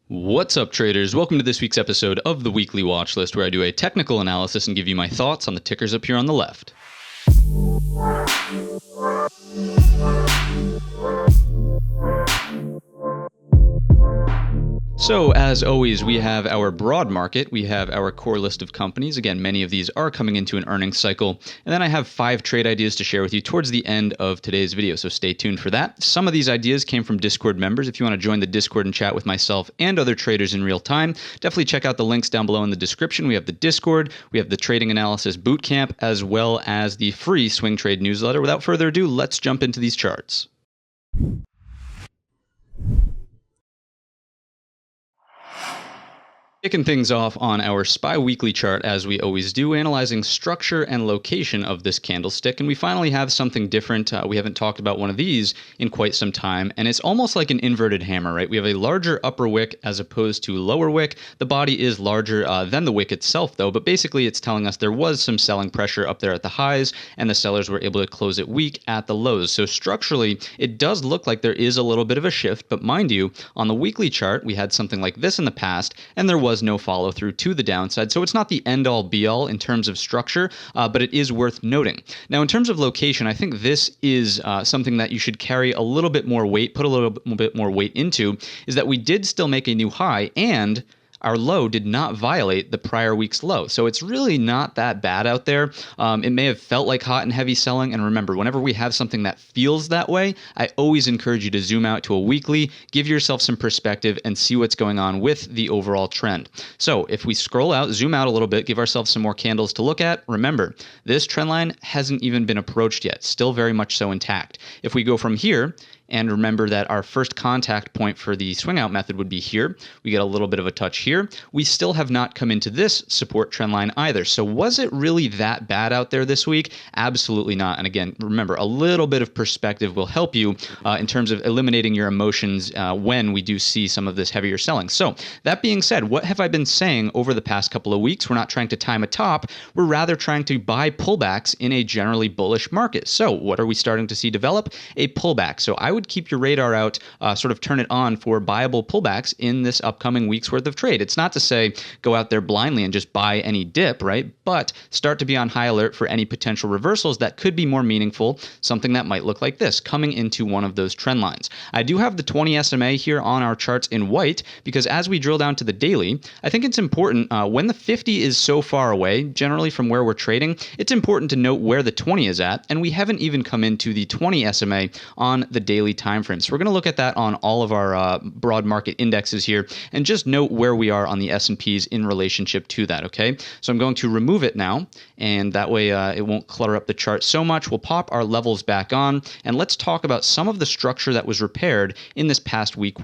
What's up, traders? Welcome to this week's episode of the Weekly Watchlist, where I do a technical analysis and give you my thoughts on the tickers up here on the left. So, as always, we have our broad market, we have our core list of companies. Again, many of these are coming into an earnings cycle. And then I have 5 trade ideas to share with you towards the end of today's video, so stay tuned for that. Some of these ideas came from Discord members. If you want to join the Discord and chat with myself and other traders in real time, definitely check out the links down below in the description. We have the Discord, we have the Trading Analysis Bootcamp, as well as the free Swing Trade newsletter. Without further ado, let's jump into these charts. Kicking things off on our SPY weekly chart, as we always do, analyzing structure and location of this candlestick. And we finally have something different. We haven't talked about one of these in quite some time. And it's almost like an inverted hammer, right? We have a larger upper wick as opposed to lower wick. The body is larger than the wick itself, though. But basically, it's telling us there was some selling pressure up there at the highs, and the sellers were able to close it weak at the lows. So structurally, it does look like there is a little bit of a shift. But mind you, on the weekly chart, we had something like this in the past, and there was no follow through to the downside. So it's not the end all be all in terms of structure, but it is worth noting. Now, in terms of location, I think this is something that you should carry a little bit more weight, put a little bit more weight into, is that we did still make a new high, and our low did not violate the prior week's low. So it's really not that bad out there. It may have felt like hot and heavy selling. And remember, whenever we have something that feels that way, I always encourage you to zoom out to a weekly, give yourself some perspective, and see what's going on with the overall trend. So if we scroll out, zoom out a little bit, give ourselves some more candles to look at, remember, this trend line hasn't even been approached yet, still very much so intact. If we go from here, and remember that our first contact point for the swing out method would be here. We get a little bit of a touch here. We still have not come into this support trend line either. So was it really that bad out there this week? Absolutely not. And again, remember, a little bit of perspective will help you in terms of eliminating your emotions when we do see some of this heavier selling. So that being said, what have I been saying over the past couple of weeks? We're not trying to time a top. We're rather trying to buy pullbacks in a generally bullish market. So what are we starting to see develop? A pullback. So I would keep your radar out, sort of turn it on for buyable pullbacks in this upcoming week's worth of trade. It's not to say go out there blindly and just buy any dip, right? But start to be on high alert for any potential reversals that could be more meaningful, something that might look like this, coming into one of those trend lines. I do have the 20 SMA here on our charts in white, because as we drill down to the daily, I think it's important when the 50 is so far away, generally from where we're trading, it's important to note where the 20 is at, and we haven't even come into the 20 SMA on the daily time frame. So we're going to look at that on all of our broad market indexes here and just note where we are on the S&Ps in relationship to that, okay? So I'm going to remove it now, and that way it won't clutter up the chart so much. We'll pop our levels back on, and let's talk about some of the structure that was repaired in this past week's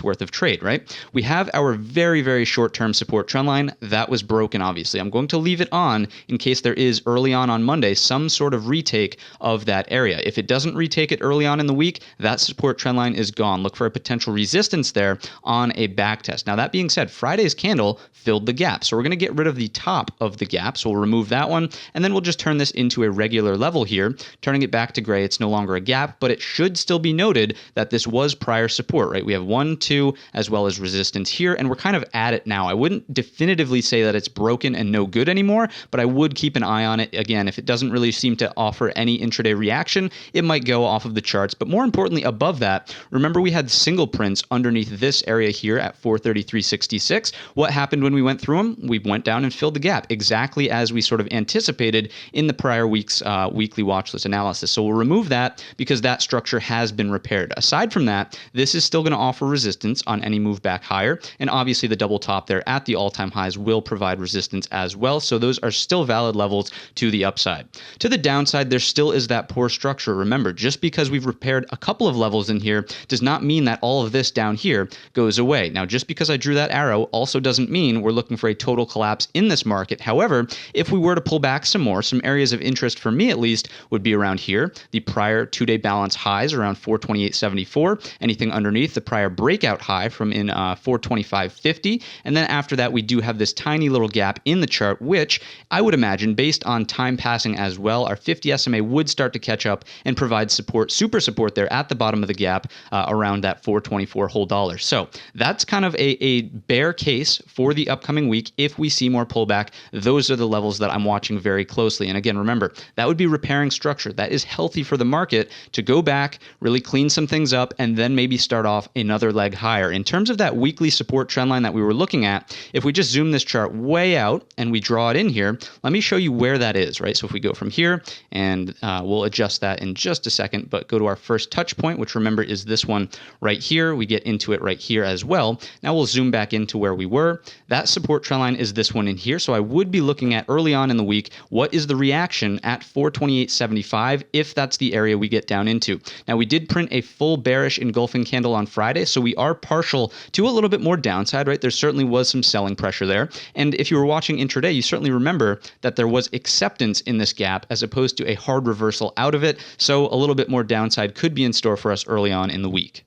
worth of trade, right? We have our very, very short-term support trend line. That was broken, obviously. I'm going to leave it on in case there is early on Monday some sort of retake of that area. If it doesn't retake it early on in the week, that support trend line is gone. Look for a potential resistance there on a back test. Now, that being said, Friday's candle filled the gap. So we're going to get rid of the top of the gap. So we'll remove that one, and then we'll just turn this into a regular level here, turning it back to gray. It's no longer a gap, but it should still be noted that this was prior support, right? We have 1, 2, as well as resistance here, and we're kind of at it now. I wouldn't definitively say that it's broken and no good anymore, but I would keep an eye on it. Again, if it doesn't really seem to offer any intraday reaction, it might go off of the charts. But more importantly, above that, remember we had single prints underneath this area here at 433.66. What happened when we went through them? We went down and filled the gap, exactly as we sort of anticipated in the prior week's weekly watch list analysis. So we'll remove that because that structure has been repaired. Aside from that, this is still going to offer resistance on any move back higher, and obviously the double top there at the all-time highs will provide resistance as well. So those are still valid levels to the upside. To the downside, there still is that poor structure. Remember, just because we've repaired a couple of levels in here does not mean that all of this down here goes away. Now, just because I drew that arrow also doesn't mean we're looking for a total collapse in this market. However, if we were to pull back some more, some areas of interest for me at least would be around here. The prior 2-day balance highs around 428.74. Anything underneath the prior breakout high from in 425.50. And then after that, we do have this tiny little gap in the chart, which I would imagine, based on time passing as well, our 50 SMA would start to catch up and provide support, super support there there at the bottom of the gap around that 424 whole dollar. So that's kind of a bear case for the upcoming week. If we see more pullback, those are the levels that I'm watching very closely. And again, remember, that would be repairing structure. That is healthy for the market to go back, really clean some things up, and then maybe start off another leg higher. In terms of that weekly support trend line that we were looking at, if we just zoom this chart way out and we draw it in here, let me show you where that is, right? So if we go from here, and we'll adjust that in just a second, but go to our first touch point, which remember is this one right here. We get into it right here as well. Now we'll zoom back into where we were. That support trend line is this one in here. So I would be looking at early on in the week, what is the reaction at 428.75 if that's the area we get down into. Now we did print a full bearish engulfing candle on Friday, so we are partial to a little bit more downside, right? There certainly was some selling pressure there. And if you were watching intraday, you certainly remember that there was acceptance in this gap as opposed to a hard reversal out of it. So a little bit more downside could be in store for us early on in the week.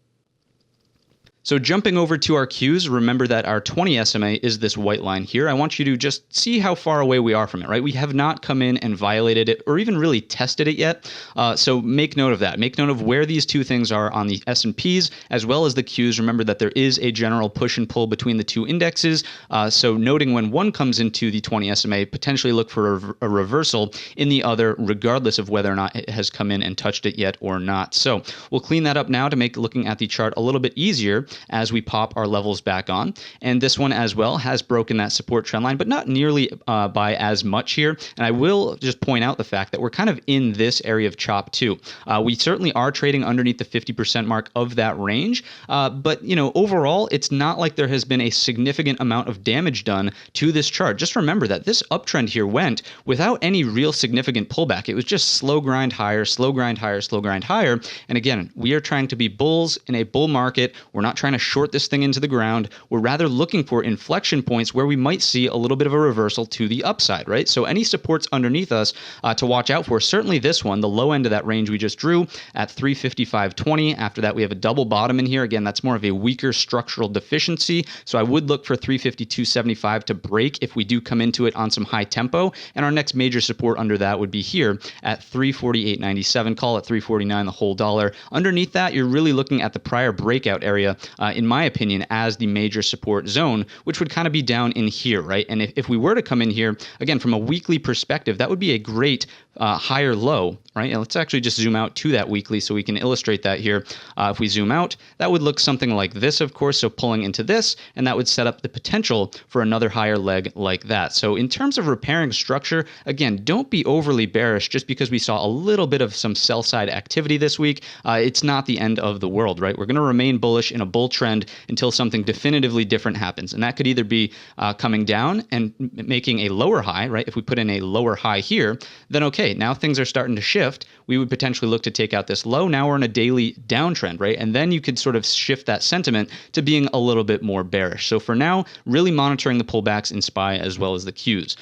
So jumping over to our Qs, remember that our 20 SMA is this white line here. I want you to just see how far away we are from it, right? We have not come in and violated it or even really tested it yet. So make note of that. Make note of where these two things are on the S&Ps as well as the Qs. Remember that there is a general push and pull between the two indexes. So noting when one comes into the 20 SMA, potentially look for a reversal in the other, regardless of whether or not it has come in and touched it yet or not. So we'll clean that up now to make looking at the chart a little bit easier as we pop our levels back on. And this one as well has broken that support trend line, but not nearly by as much here. And I will just point out the fact that we're kind of in this area of chop too. We certainly are trading underneath the 50% mark of that range. But you know, overall, it's not like there has been a significant amount of damage done to this chart. Just remember that this uptrend here went without any real significant pullback. It was just slow grind higher, slow grind higher, slow grind higher. And again, we are trying to be bulls in a bull market. We're not trying to short this thing into the ground. We're rather looking for inflection points where we might see a little bit of a reversal to the upside, right? So any supports underneath us to watch out for, certainly this one, the low end of that range we just drew at 355.20. After that, we have a double bottom in here. Again, that's more of a weaker structural deficiency. So I would look for 352.75 to break if we do come into it on some high tempo. And our next major support under that would be here at 348.97. Call it 349 the whole dollar. Underneath that, you're really looking at the prior breakout area, in my opinion, as the major support zone, which would kind of be down in here, right? And if we were to come in here, again, from a weekly perspective, that would be a great higher low, right? And let's actually just zoom out to that weekly so we can illustrate that here. If we zoom out, that would look something like this, of course, so pulling into this, and that would set up the potential for another higher leg like that. So in terms of repairing structure, again, don't be overly bearish just because we saw a little bit of some sell side activity this week. It's not the end of the world, right? We're going to remain bullish in a bull trend until something definitively different happens. And that could either be coming down and making a lower high, right? If we put in a lower high here, then okay, now things are starting to shift. We would potentially look to take out this low. Now we're in a daily downtrend, right? And then you could sort of shift that sentiment to being a little bit more bearish. So for now, really monitoring the pullbacks in SPY as well as the Qs.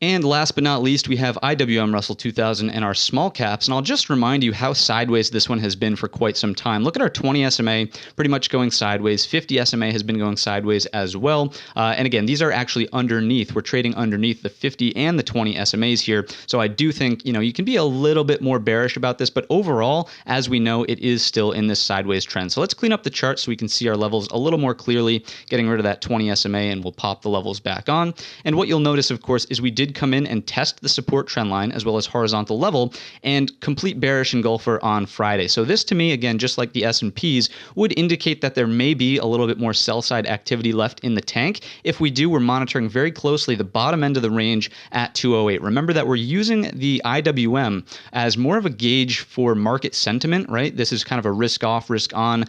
And last but not least, we have IWM Russell 2000 and our small caps. And I'll just remind you how sideways this one has been for quite some time. Look at our 20 SMA pretty much going sideways. 50 SMA has been going sideways as well. And again, these are actually underneath. We're trading underneath the 50 and the 20 SMAs here. So I do think, you can be a little bit more bearish about this. But overall, as we know, it is still in this sideways trend. So let's clean up the chart so we can see our levels a little more clearly, getting rid of that 20 SMA, and we'll pop the levels back on. And what you'll notice, of course, is we did come in and test the support trend line as well as horizontal level and complete bearish engulfer on Friday. So this to me, again, just like the S&Ps, would indicate that there may be a little bit more sell side activity left in the tank. If we do, we're monitoring very closely the bottom end of the range at 208. Remember that we're using the IWM as more of a gauge for market sentiment, right? This is kind of a risk off, risk on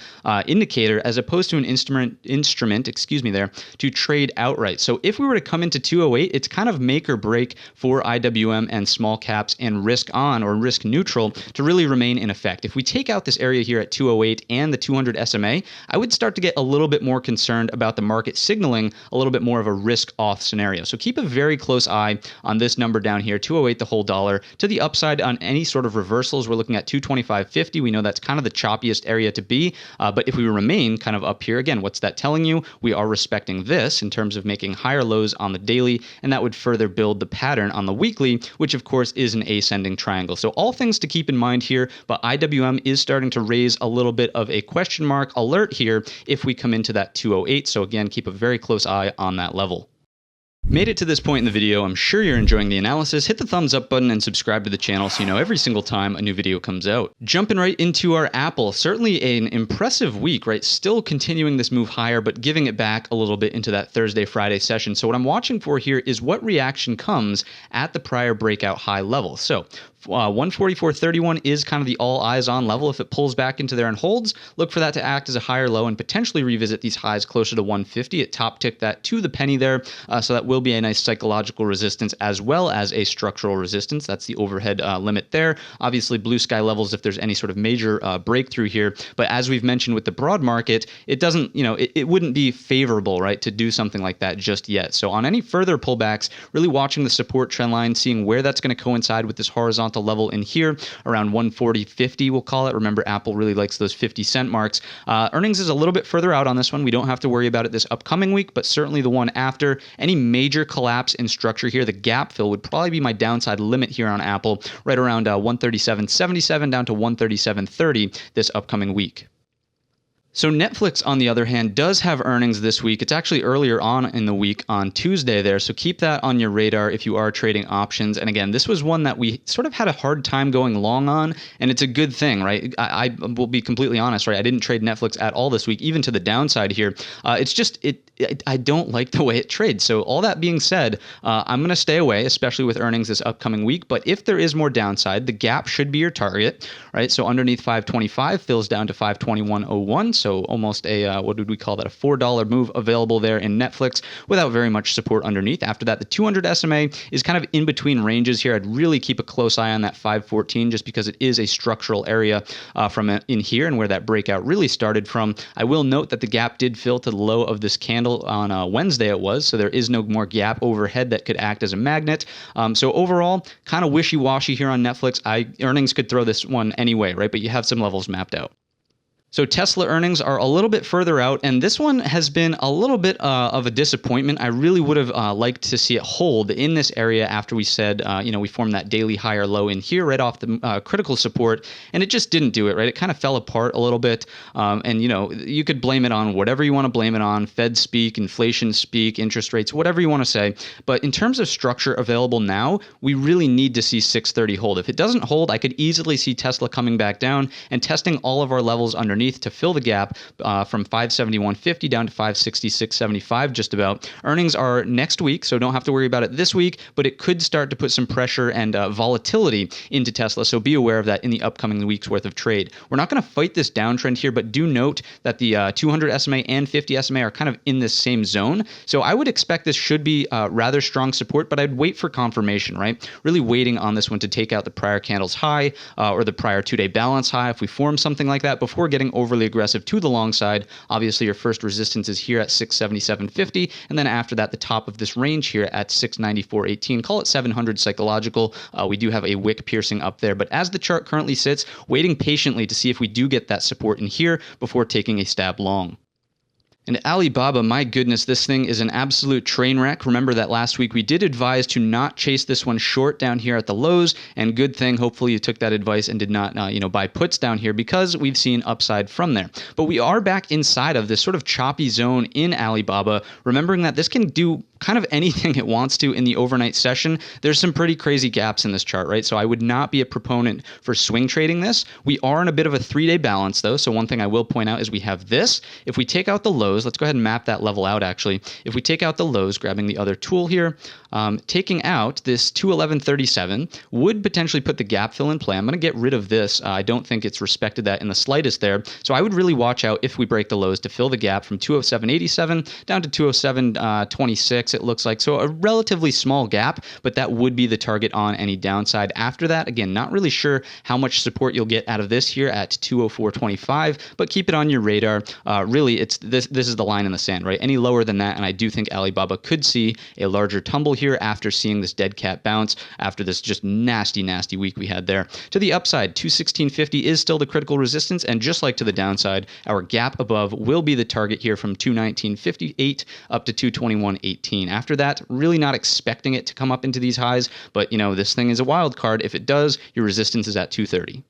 indicator as opposed to an instrument, to trade outright. So if we were to come into 208, it's kind of make or break for IWM and small caps and risk on or risk neutral to really remain in effect. If we take out this area here at 208 and the 200 SMA, I would start to get a little bit more concerned about the market signaling a little bit more of a risk off scenario. So keep a very close eye on this number down here, 208 the whole dollar. To the upside on any sort of reversals, we're looking at 225.50. We know that's kind of the choppiest area to be, but if we remain kind of up here, again, what's that telling you? We are respecting this in terms of making higher lows on the daily, and that would further build the the pattern on the weekly, which of course is an ascending triangle. So all things to keep in mind here, but IWM is starting to raise a little bit of a question mark alert here if we come into that 208. So again, keep a very close eye on that level. Made it to this point in the video. I'm sure you're enjoying the analysis. Hit the thumbs up button and subscribe to the channel so you know every single time a new video comes out. Jumping right into our Apple, certainly an impressive week, right? Still continuing this move higher, but giving it back a little bit into that Thursday, Friday session. So what I'm watching for here is what reaction comes at the prior breakout high level. So 144.31 is kind of the all eyes on level. If it pulls back into there and holds, look for that to act as a higher low and potentially revisit these highs closer to 150. It top ticked that to the penny there. So that will be a nice psychological resistance as well as a structural resistance. That's the overhead limit there. Obviously blue sky levels if there's any sort of major breakthrough here. But as we've mentioned with the broad market, it doesn't, it wouldn't be favorable, right, to do something like that just yet. So on any further pullbacks, really watching the support trend line, seeing where that's going to coincide with this horizontal level in here around 140.50, we'll call it. Remember, Apple really likes those 50-cent marks. Earnings is a little bit further out on this one. We don't have to worry about it this upcoming week, but certainly the one after. Any major collapse in structure here, the gap fill would probably be my downside limit here on Apple, right around 137.77 down to 137.30 this upcoming week. So Netflix, on the other hand, does have earnings this week. It's actually earlier on in the week on Tuesday there. So keep that on your radar if you are trading options. And again, this was one that we sort of had a hard time going long on, and it's a good thing, right? I will be completely honest, right? I didn't trade Netflix at all this week, even to the downside here. It's just, I don't like the way it trades. So all that being said, I'm going to stay away, especially with earnings this upcoming week. But if there is more downside, the gap should be your target, right? So underneath 525 fills down to 521.01. So almost a, what would we call that? A $4 move available there in Netflix without very much support underneath. After that, the 200 SMA is kind of in between ranges here. I'd really keep a close eye on that 514 just because it is a structural area from in here and where that breakout really started from. I will note that the gap did fill to the low of this candle on Wednesday it was, so there is no more gap overhead that could act as a magnet. So overall, kind of wishy-washy here on Netflix. Earnings could throw this one anyway, right? But you have some levels mapped out. So Tesla earnings are a little bit further out, and this one has been a little bit of a disappointment. I really would have liked to see it hold in this area after we said, we formed that daily higher low in here right off the critical support, and it just didn't do it, right? It kind of fell apart a little bit, and, you could blame it on whatever you want to blame it on, Fed speak, inflation speak, interest rates, whatever you want to say. But in terms of structure available now, we really need to see 630 hold. If it doesn't hold, I could easily see Tesla coming back down and testing all of our levels underneath to fill the gap from 571.50 down to 566.75 just about. Earnings are next week, so don't have to worry about it this week, but it could start to put some pressure and volatility into Tesla, so be aware of that in the upcoming week's worth of trade. We're not going to fight this downtrend here, but do note that the 200 SMA and 50 SMA are kind of in this same zone, so I would expect this should be rather strong support, but I'd wait for confirmation, right? Really waiting on this one to take out the prior candle's high or the prior two-day balance high if we form something like that before getting overly aggressive to the long side. Obviously, your first resistance is here at 677.50, and then after that, the top of this range here at 694.18. Call it 700 psychological. We do have a wick piercing up there, but as the chart currently sits, waiting patiently to see if we do get that support in here before taking a stab long. And Alibaba, my goodness, this thing is an absolute train wreck. Remember that last week we did advise to not chase this one short down here at the lows, and good thing, hopefully you took that advice and did not, buy puts down here because we've seen upside from there. But we are back inside of this sort of choppy zone in Alibaba, remembering that this can do kind of anything it wants to in the overnight session. There's some pretty crazy gaps in this chart, right? So I would not be a proponent for swing trading this. We are in a bit of a 3-day balance though. So one thing I will point out is we have this. If we take out the lows, let's go ahead and map that level out actually. If we take out the lows, grabbing the other tool here, taking out this 211.37 would potentially put the gap fill in play. I'm going to get rid of this. I don't think it's respected that in the slightest there. So I would really watch out if we break the lows to fill the gap from 207.87 down to 207.26. It looks like. So a relatively small gap, but that would be the target on any downside. After that, again, not really sure how much support you'll get out of this here at 204.25, but keep it on your radar. Really, it's this is the line in the sand, right? Any lower than that, and I do think Alibaba could see a larger tumble here after seeing this dead cat bounce after this just nasty week we had there. To the upside, 216.50 is still the critical resistance, and just like to the downside, our gap above will be the target here from 219.58 up to 221.18. 315. After that, really not expecting it to come up into these highs, but this thing is a wild card. If it does, your resistance is at 230.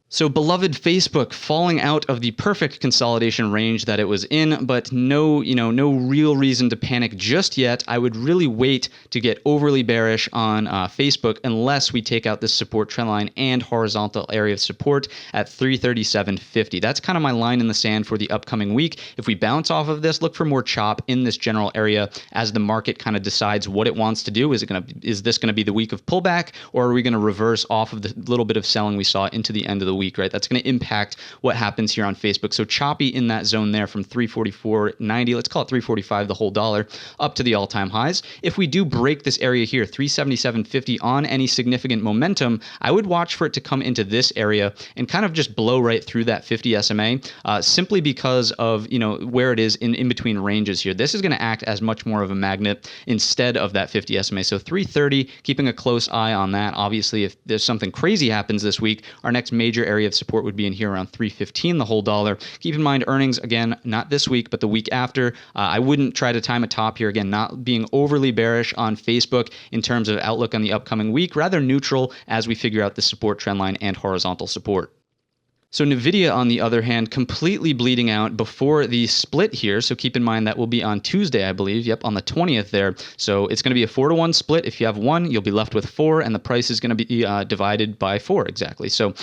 So beloved Facebook falling out of the perfect consolidation range that it was in, but no real reason to panic just yet. I would really wait to get overly bearish on Facebook unless we take out this support trend line and horizontal area of support at 337.50. That's kind of my line in the sand for the upcoming week. If we bounce off of this, look for more chop in this general area as the market kind of decides what it wants to do. Is this going to be the week of pullback, or are we going to reverse off of the little bit of selling we saw into the end of the week, right? That's going to impact what happens here on Facebook. So choppy in that zone there from 344.90, let's call it 345, the whole dollar, up to the all-time highs. If we do break this area here, 377.50 on any significant momentum, I would watch for it to come into this area and kind of just blow right through that 50 SMA, simply because of where it is in between ranges here. This is going to act as much more of a magnet instead of that 50 SMA. So 330, keeping a close eye on that. Obviously, if there's something crazy happens this week, our next major area of support would be in here around 315, the whole dollar. Keep in mind earnings, again, not this week, but the week after. I wouldn't try to time a top here. Again, not being overly bearish on Facebook in terms of outlook on the upcoming week, rather neutral as we figure out the support trend line and horizontal support. So NVIDIA, on the other hand, completely bleeding out before the split here. So keep in mind that will be on Tuesday, I believe. Yep, on the 20th there. So it's going to be a 4-to-1 split. If you have 1, you'll be left with 4, and the price is going to be divided by 4 exactly. So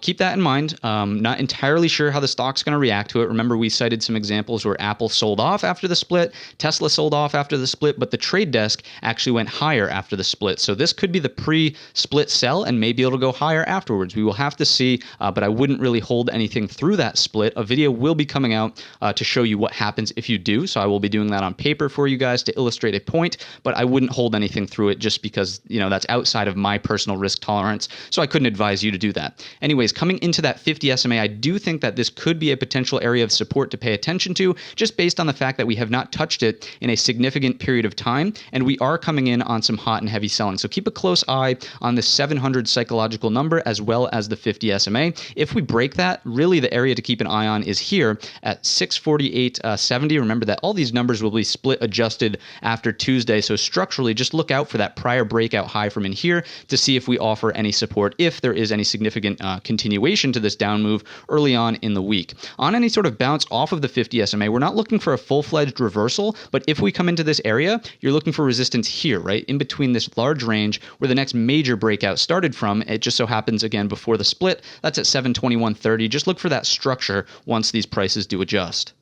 keep that in mind. Not entirely sure how the stock's going to react to it. Remember, we cited some examples where Apple sold off after the split, Tesla sold off after the split, but the trade desk actually went higher after the split. So this could be the pre-split sell, and maybe it'll go higher afterwards. We will have to see, but I wouldn't really hold anything through that split. A video will be coming out to show you what happens if you do. So I will be doing that on paper for you guys to illustrate a point, but I wouldn't hold anything through it just because, that's outside of my personal risk tolerance. So I couldn't advise you to do that. Anyways, coming into that 50 SMA, I do think that this could be a potential area of support to pay attention to, just based on the fact that we have not touched it in a significant period of time, and we are coming in on some hot and heavy selling. So keep a close eye on the 700 psychological number as well as the 50 SMA. If we break that, really the area to keep an eye on is here at 648.70. Remember that all these numbers will be split adjusted after Tuesday. So structurally, just look out for that prior breakout high from in here to see if we offer any support, if there is any significant continuation to this down move early on in the week. On any sort of bounce off of the 50 SMA, we're not looking for a full-fledged reversal, but if we come into this area, you're looking for resistance here, right? In between this large range where the next major breakout started from. It just so happens, again, before the split, that's at 721.30. Just look for that structure once these prices do adjust.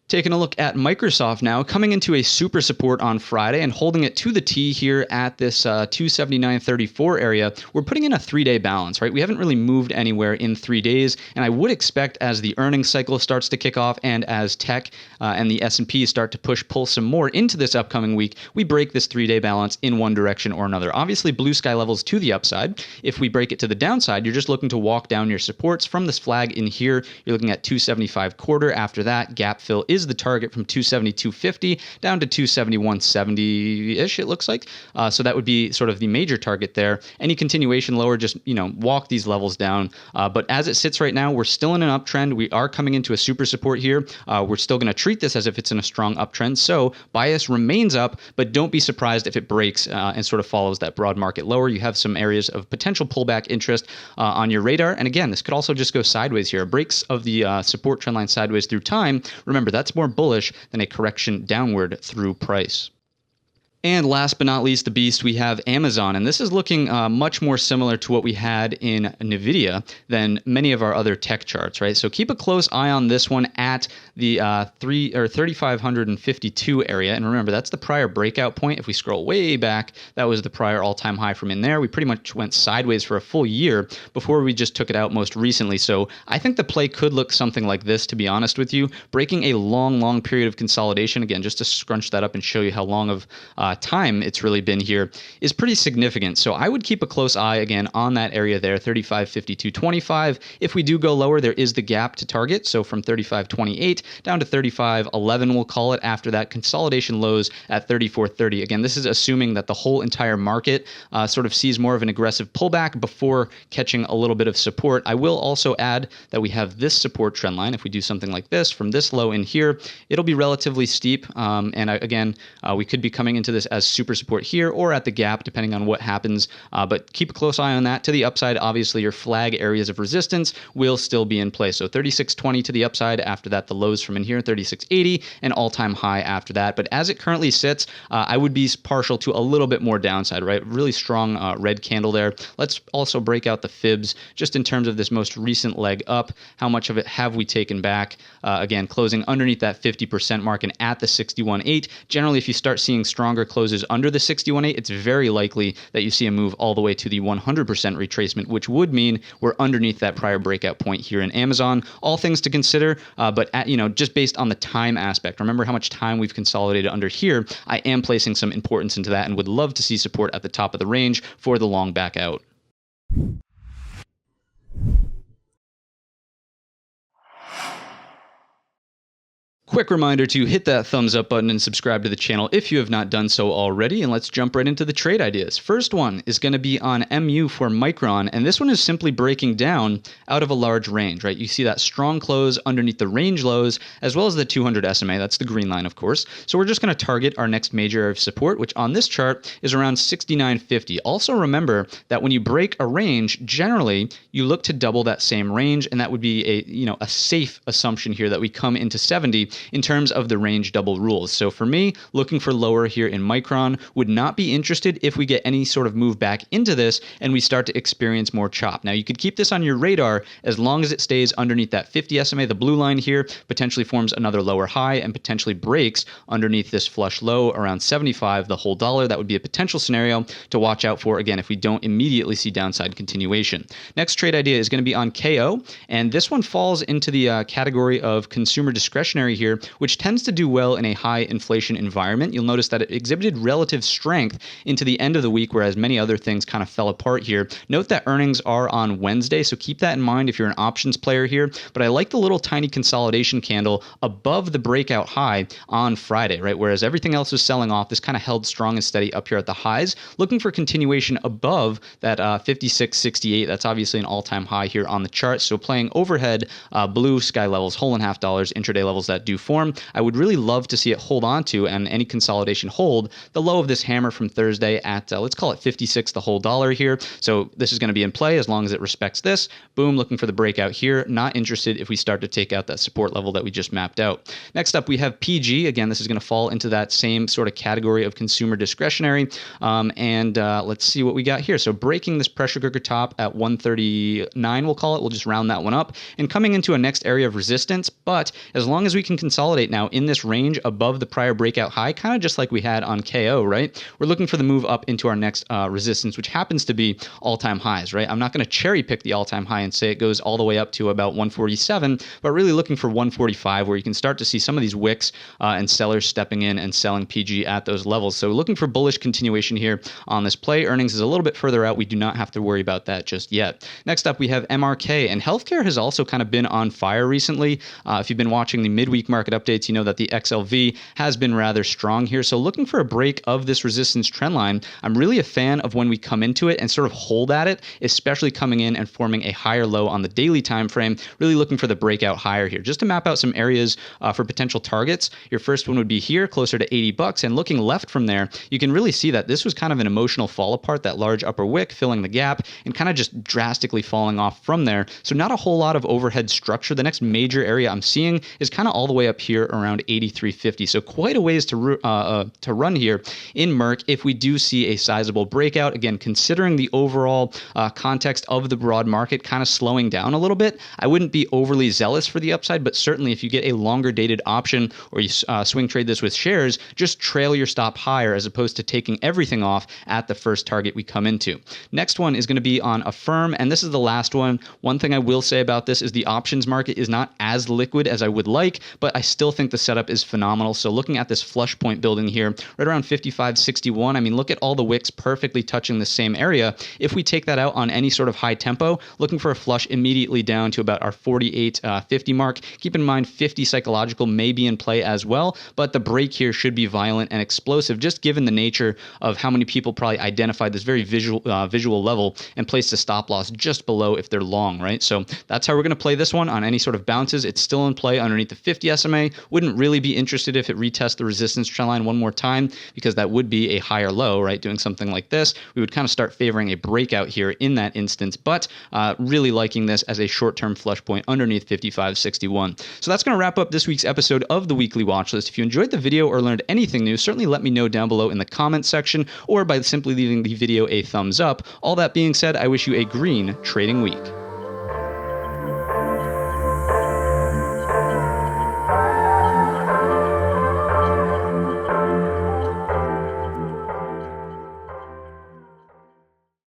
Taking a look at Microsoft now, coming into a super support on Friday and holding it to the T here at this 279.34 area. We're putting in a 3-day balance, right? We haven't really moved anywhere in 3 days, and I would expect as the earnings cycle starts to kick off and as tech and the S&P start to pull some more into this upcoming week, we break this 3-day balance in one direction or another. Obviously, blue sky levels to the upside. If we break it to the downside, you're just looking to walk down your supports from this flag in here. You're looking at 275 quarter. After that, gap fill is the target from 272.50 down to 271.70-ish, it looks like. So that would be sort of the major target there. Any continuation lower, just, walk these levels down. But as it sits right now, we're still in an uptrend. We are coming into a super support here. We're still going to treat this as if it's in a strong uptrend. So bias remains up, but don't be surprised if it breaks and sort of follows that broad market lower. You have some areas of potential pullback interest on your radar. And again, this could also just go sideways here. Breaks of the support trend line sideways through time. Remember, that's more bullish than a correction downward through price. And last but not least, the beast, we have Amazon. And this is looking much more similar to what we had in NVIDIA than many of our other tech charts, right? So keep a close eye on this one at the 3,552 area. And remember, that's the prior breakout point. If we scroll way back, that was the prior all-time high from in there. We pretty much went sideways for a full year before we just took it out most recently. So I think the play could look something like this, to be honest with you. Breaking a long period of consolidation. Again, just to scrunch that up and show you how long of time it's really been here is pretty significant. So I would keep a close eye again on that area there, 35.5225. If we do go lower, there is the gap to target. So from 35.28 down to 35.11, we'll call it, after that consolidation lows at 34.30. Again, this is assuming that the whole entire market sort of sees more of an aggressive pullback before catching a little bit of support. I will also add that we have this support trend line. If we do something like this from this low in here, it'll be relatively steep. Again, we could be coming into this as super support here or at the gap, depending on what happens. But keep a close eye on that. To the upside, obviously, your flag areas of resistance will still be in place. So 36.20 to the upside. After that, the lows from in here, 36.80, an all-time high after that. But as it currently sits, I would be partial to a little bit more downside, right? Really strong red candle there. Let's also break out the fibs just in terms of this most recent leg up. How much of it have we taken back? Again, closing underneath that 50% mark and at the 61.8. Generally, if you start seeing stronger closes under the 61.8, it's very likely that you see a move all the way to the 100% retracement, which would mean we're underneath that prior breakout point here in Amazon. All things to consider, but just based on the time aspect, remember how much time we've consolidated under here. I am placing some importance into that and would love to see support at the top of the range for the long back out. Quick reminder to hit that thumbs up button and subscribe to the channel if you have not done so already, and let's jump right into the trade ideas. First one is going to be on MU for Micron, and this one is simply breaking down out of a large range, right? You see that strong close underneath the range lows, as well as the 200 SMA. That's the green line, of course. So we're just going to target our next major area of support, which on this chart is around 69.50. Also remember that when you break a range, generally you look to double that same range, and that would be a safe assumption here that we come into 70 in terms of the range double rules. So for me, looking for lower here in Micron, would not be interested if we get any sort of move back into this and we start to experience more chop. Now you could keep this on your radar as long as it stays underneath that 50 SMA. The blue line here potentially forms another lower high and potentially breaks underneath this flush low around 75, the whole dollar. That would be a potential scenario to watch out for, again, if we don't immediately see downside continuation. Next trade idea is going to be on KO, and this one falls into the category of consumer discretionary here, which tends to do well in a high inflation environment. You'll notice that it exhibited relative strength into the end of the week, whereas many other things kind of fell apart here. Note that earnings are on Wednesday, so keep that in mind if you're an options player here. But I like the little tiny consolidation candle above the breakout high on Friday, right? Whereas everything else was selling off, this kind of held strong and steady up here at the highs, looking for continuation above that 56.68. That's obviously an all-time high here on the chart. So playing overhead blue sky levels, whole and half dollars, intraday levels that do form. I would really love to see it hold on to, and any consolidation hold the low of this hammer from Thursday at let's call it 56, the whole dollar here. So this is going to be in play as long as it respects this. Boom, looking for the breakout here. Not interested if we start to take out that support level that we just mapped out. Next up, we have PG. Again, this is going to fall into that same sort of category of consumer discretionary. Let's see what we got here. So breaking this pressure cooker top at 139, we'll call it. We'll just round that one up and coming into a next area of resistance. But as long as we can consolidate now in this range above the prior breakout high, kind of just like we had on KO, right? We're looking for the move up into our next resistance, which happens to be all-time highs, right? I'm not going to cherry pick the all-time high and say it goes all the way up to about 147, but really looking for 145, where you can start to see some of these wicks and sellers stepping in and selling PG at those levels. So looking for bullish continuation here on this play. Earnings is a little bit further out. We do not have to worry about that just yet. Next up, we have MRK, and healthcare has also kind of been on fire recently. If you've been watching the midweek market updates, you know that the XLV has been rather strong here. So looking for a break of this resistance trend line. I'm really a fan of when we come into it and sort of hold at it, especially coming in and forming a higher low on the daily time frame. Really looking for the breakout higher here. Just to map out some areas for potential targets. Your first one would be here, closer to 80 bucks, and looking left from there, you can really see that this was kind of an emotional fall apart, that large upper wick filling the gap and kind of just drastically falling off from there. So not a whole lot of overhead structure. The next major area I'm seeing is kind of all the way up here around 83.50. So quite a ways to run here in Merck if we do see a sizable breakout. Again, considering the overall context of the broad market kind of slowing down a little bit, I wouldn't be overly zealous for the upside, but certainly if you get a longer dated option or you swing trade this with shares, just trail your stop higher as opposed to taking everything off at the first target we come into. Next one is going to be on AFRM, and this is the last one. One thing I will say about this is the options market is not as liquid as I would like, but but I still think the setup is phenomenal. So looking at this flush point building here, right around 55.61, I mean, look at all the wicks perfectly touching the same area. If we take that out on any sort of high tempo, looking for a flush immediately down to about our 48.50 mark. Keep in mind 50 psychological may be in play as well, but the break here should be violent and explosive, just given the nature of how many people probably identified this very visual level and placed a stop loss just below if they're long, right? So that's how we're going to play this one on any sort of bounces. It's still in play underneath the 50 SMA. Wouldn't really be interested if it retests the resistance trend line one more time, because that would be a higher low, right? Doing something like this, we would kind of start favoring a breakout here in that instance, but really liking this as a short-term flush point underneath 55.61. So that's going to wrap up this week's episode of the Weekly Watchlist. If you enjoyed the video or learned anything new, certainly let me know down below in the comments section, or by simply leaving the video a thumbs up. All that being said, I wish you a green trading week.